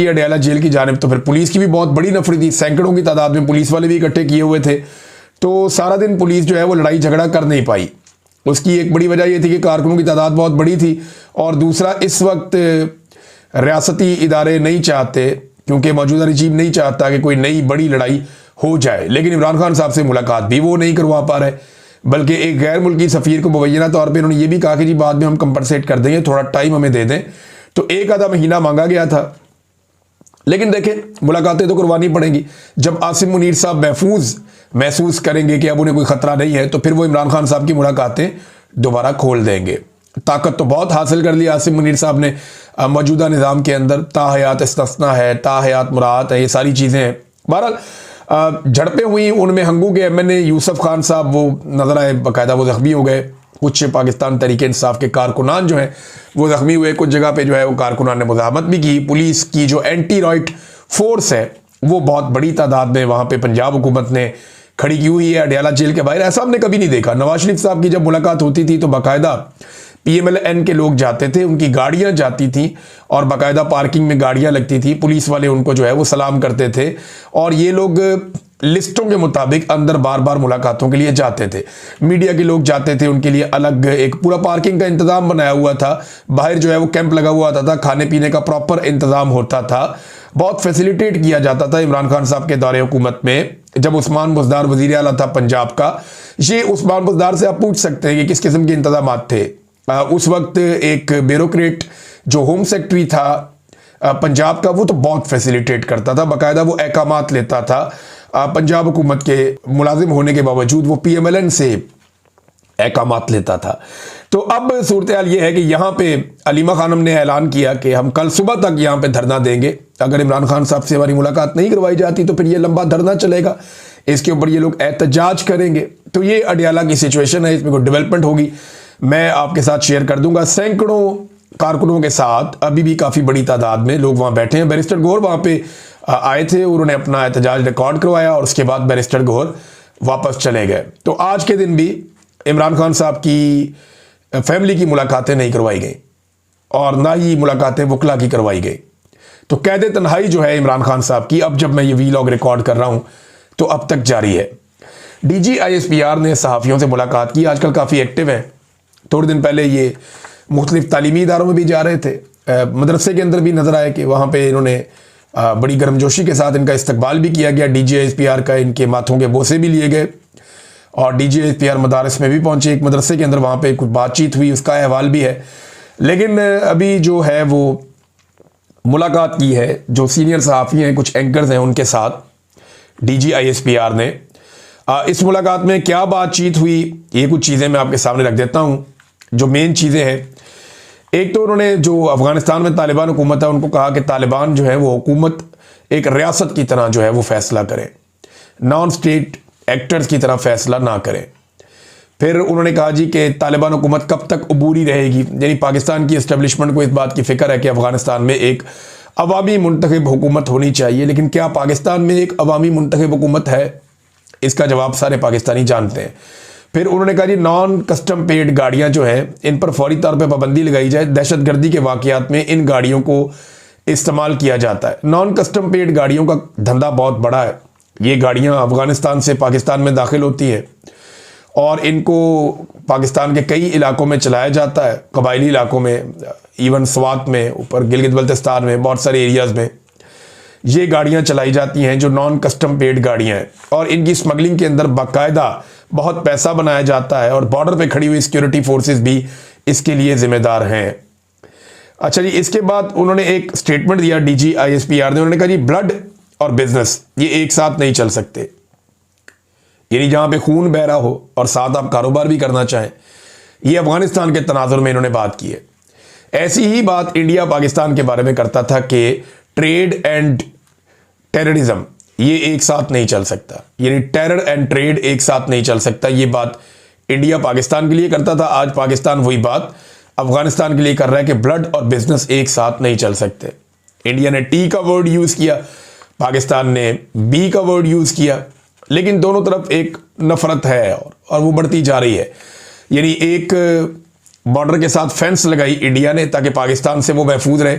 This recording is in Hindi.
अडयाला जेल की जानिब। तो फिर पुलिस की भी बहुत बड़ी नफरी थी, सैकड़ों की तादाद में पुलिस वाले भी इकट्ठे किए हुए थे। तो सारा दिन पुलिस जो है वो लड़ाई झगड़ा कर नहीं पाई। उसकी एक बड़ी वजह यह थी कि कारकुनों की तादाद बहुत बड़ी थी, और दूसरा इस वक्त रियासती इदारे नहीं चाहते, क्योंकि मौजूदा रजीम नहीं चाहता कि कोई नई बड़ी लड़ाई हो जाए। लेकिन इमरान खान साहब से मुलाकात भी वो नहीं करवा पा रहे, बल्कि एक गैर मुल्की सफ़ीर को मुबैना तौर पे उन्होंने ये भी कहा कि जी बाद में हम कंपनसेट कर देंगे, थोड़ा टाइम हमें दे दें। तो एक आधा महीना मांगा गया था, लेकिन देखें मुलाकातें तो करवानी पड़ेंगी। जब आसिम मुनीर साहब महफूज महसूस करेंगे कि अब उन्हें कोई ख़तरा नहीं है, तो फिर वो इमरान खान साहब की मुलाकातें दोबारा खोल देंगे। ताकत तो बहुत हासिल कर ली आसिम मुनीर साहब ने मौजूदा निज़ाम के अंदर, ताहयात इस्तिस्ना है, ताहयात मुरात है, ये सारी चीज़ें हैं। बहरहाल झड़पें हुई, उनमें हंगू के MNA यूसुफ खान साहब वो नजर आए, बाकायदा वो ज़ख्मी हो गए। कुछ पाकिस्तान तहरीक इंसाफ के कारकुनान जो हैं वो ज़ख्मी हुए, कुछ जगह पे जो है वो कारकुनान ने मुज़ाहमत भी की। पुलिस की जो एंटी राइट फोर्स है वो बहुत बड़ी तादाद में वहाँ पे पंजाब हुकूमत ने खड़ी की हुई है अडयाला जेल के बाहर। ऐसा हमने कभी नहीं देखा। नवाज शरीफ साहब की जब मुलाकात होती थी तो बाकायदा PMLN के लोग जाते थे, उनकी गाड़ियां जाती थी और बाकायदा पार्किंग में गाड़ियां लगती थी, पुलिस वाले उनको जो है वो सलाम करते थे, और ये लोग लिस्टों के मुताबिक अंदर बार बार मुलाकातों के लिए जाते थे। मीडिया के लोग जाते थे, उनके लिए अलग एक पूरा पार्किंग का इंतज़ाम बनाया हुआ था, बाहर जो है वो कैंप लगा हुआ था, खाने पीने का प्रॉपर इंतज़ाम होता था, बहुत फैसिलिटेट किया जाता था। इमरान खान साहब के दौरे हुकूमत में जब उस्मान बुज़दार वज़ीर आला था पंजाब का, ये उस्मान बुज़दार से आप पूछ सकते हैं कि किस किस्म के इंतज़ाम थे। उस वक्त एक ब्यूरोक्रेट जो होम सेक्रेटरी था पंजाब का, वो तो बहुत फैसिलिटेट करता था, बाकायदा वो अहकामात लेता था। पंजाब हुकूमत के मुलाजिम होने के बावजूद वो PMLN से अहकामात लेता था। तो अब सूरत हाल ये है कि यहाँ पे अलीमा खानम ने ऐलान किया कि हम कल सुबह तक यहाँ पे धरना देंगे। अगर इमरान खान साहब से हमारी मुलाकात नहीं करवाई जाती तो फिर ये लंबा धरना चलेगा, इसके ऊपर ये लोग एहतजाज करेंगे। तो ये अडयाला की सिचुएशन है, इसमें कोई डेवलपमेंट होगी मैं आपके साथ शेयर कर दूंगा। सैकड़ों कारकुनों के साथ अभी भी काफ़ी बड़ी तादाद में लोग वहाँ बैठे हैं। बैरिस्टर गौहर वहाँ पे आए थे, उन्होंने अपना एहतजाज रिकॉर्ड करवाया और उसके बाद बैरिस्टर गौहर वापस चले गए। तो आज के दिन भी इमरान खान साहब की फैमिली की मुलाकातें नहीं करवाई गई और ना ही मुलाकातें वकला की करवाई गई। तो कैद तन्हाई जो है इमरान खान साहब की, अब जब मैं ये वीलॉग रिकॉर्ड कर रहा हूँ तो अब तक जारी है। DG ISPR ने सहाफ़ियों से मुलाकात की, आजकल काफ़ी एक्टिव हैं। थोड़े दिन पहले ये मुख्तलिफ तालीमी इदारों में भी जा रहे थे, मदरसे के अंदर भी नज़र आए कि वहाँ पे इन्होंने बड़ी गर्मजोशी के साथ इनका इस्तकबाल भी किया गया। DG ISPR का इनके माथों के बोसे भी लिए गए और DG ISPR मदारस में भी पहुँचे। एक मदरसे के अंदर वहाँ पे कुछ बातचीत हुई, उसका अहवाल भी है। लेकिन अभी जो है वो मुलाकात की है जो सीनियर सहाफ़ी हैं, कुछ एंकर्स हैं, उनके साथ DG ISPR ने। इस मुलाकात में क्या बातचीत हुई, ये कुछ चीज़ें मैं आपके सामने रख देता हूँ जो मेन चीज़ें हैं। एक तो उन्होंने जो अफ़गानिस्तान में तालिबान हुकूमत है उनको कहा कि तालिबान जो है वो हुकूमत एक रियासत की तरह जो है वो फ़ैसला करें, नॉन स्टेट एक्टर्स की तरह फ़ैसला ना करें। फिर उन्होंने कहा जी कि तालिबान हुकूमत कब तक अबूरी रहेगी, यानी पाकिस्तान की इस्टेब्लिशमेंट को इस बात की फ़िक्र है कि अफ़गानिस्तान में एक अवामी मुंतखब हुकूमत होनी चाहिए। लेकिन क्या पाकिस्तान में एक अवामी मुंतखब हुकूमत है? इसका जवाब सारे पाकिस्तानी जानते हैं। फिर उन्होंने कहा जी नॉन कस्टम पेड गाड़ियां जो हैं इन पर फौरी तौर पे पाबंदी लगाई जाए, दहशतगर्दी के वाक़यात में इन गाड़ियों को इस्तेमाल किया जाता है। नॉन कस्टम पेड गाड़ियों का धंधा बहुत बड़ा है। ये गाड़ियां अफ़गानिस्तान से पाकिस्तान में दाखिल होती हैं और इनको पाकिस्तान के कई इलाकों में चलाया जाता है, कबायली इलाकों में, इवन स्वात में, ऊपर गिलगित बल्तिस्तान में, बहुत सारे एरियाज़ में ये गाड़ियां चलाई जाती हैं जो नॉन कस्टम पेड गाड़ियां हैं। और इनकी स्मगलिंग के अंदर बाकायदा बहुत पैसा बनाया जाता है और बॉर्डर पे खड़ी हुई सिक्योरिटी फोर्सेस भी इसके लिए ज़िम्मेदार हैं। अच्छा जी, इसके बाद उन्होंने एक स्टेटमेंट दिया DG ISPR ने। उन्होंने कहा जी ब्लड और बिजनेस ये एक साथ नहीं चल सकते, यानी जहाँ पे खून बह रहा हो और साथ आप कारोबार भी करना चाहें। ये अफ़गानिस्तान के तनाजुर में इन्होंने बात की है। ऐसी ही बात इंडिया पाकिस्तान के बारे में करता था कि ट्रेड एंड टेररिज्म ये एक साथ नहीं चल सकता, यानी टेरर एंड ट्रेड एक साथ नहीं चल सकता। ये बात इंडिया पाकिस्तान के लिए करता था। आज पाकिस्तान वही बात अफगानिस्तान के लिए कर रहा है कि ब्लड और बिजनेस एक साथ नहीं चल सकते। इंडिया ने T का वर्ड यूज किया, पाकिस्तान ने B का वर्ड यूज किया, लेकिन दोनों तरफ एक नफरत है और वो बढ़ती जा रही है। यानी एक बॉर्डर के साथ फेंस लगाई इंडिया ने ताकि पाकिस्तान से वो महफूज रहे,